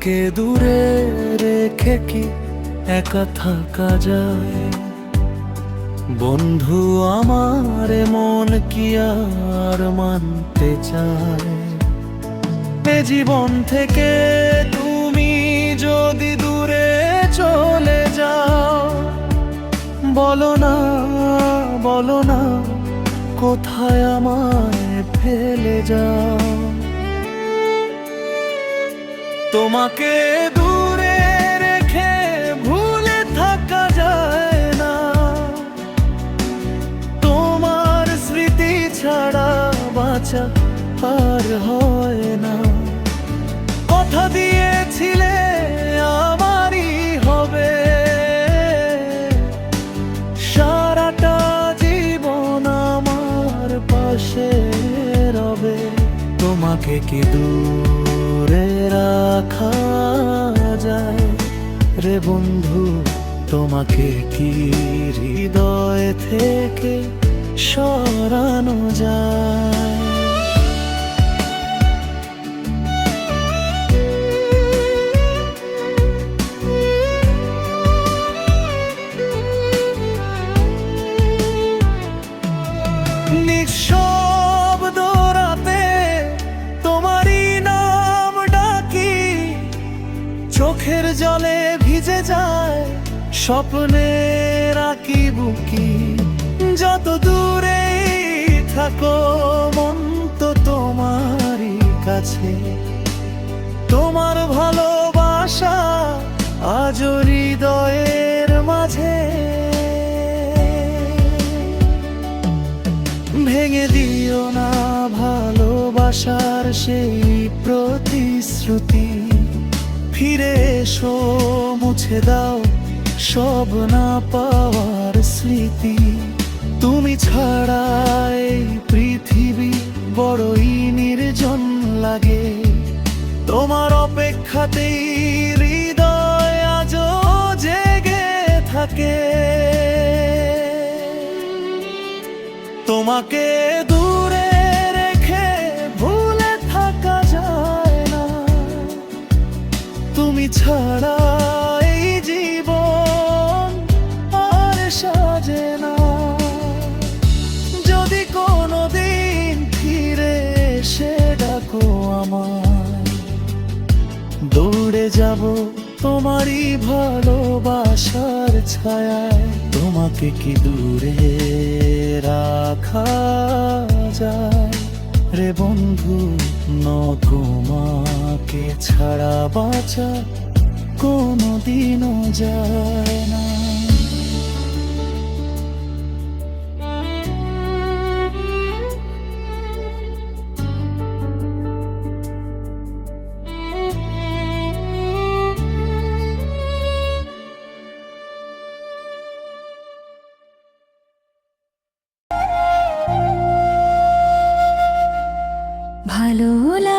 তোমাকে দূরে রেখে কি একা থাকা যায়? বন্ধু আমার মন কি আর মানতে চায়? এ জীবন থেকে তুমি যদি দূরে চলে যাও, বলো না বলো না কোথায় আমায় ফেলে যাও। তোমাকে দূরে রেখে ভুলে থাকা যায় না, তোমার স্মৃতি ছাড়া বাঁচা আর হয় না। কথা দিয়েছিলে আমারই হবে, সারাটা জীবন আমার পাশে রবে। তোমাকে কি দূরে রাখা যায় রে বন্ধু? তোমাকে কি হৃদয় থেকে সরানো যায়? নিঃশব্দ রাতে তোমারই নাম ডাকি, চোখের জলে ভিজে যায় স্বপ্নের আঁকি বুকি। যত দূরে থাকো মন তো তোমারই কাছে, তোমার ভালোবাসা আজও হৃদয়ের মাঝে। ভেঙে দিও না ভালোবাসার সেই প্রতিশ্রুতি, ফিরে এসো মুছে দাও সব না পাওয়ার স্মৃতি। তুমি ছাড়া এই পৃথিবী বড়ই নির্জন লাগে, তোমার অপেক্ষাতেই হৃদয় আজও জেগে থাকে। তোমাকে দূরে রেখে ভুলে থাকা যায় না, তুমি ছাড়া এই জীবন আর সাজে না। যদি কোনোদিন ফিরে এসে ডাকো আমায়, দৌড়ে যাব তোমারই ভালোবাসার ছায়ায়। তোমাকে কি দূরে রাখা যায় রে বন্ধু? তোমাকে ছাড়া বাঁচা কোনোদিনও যায় না।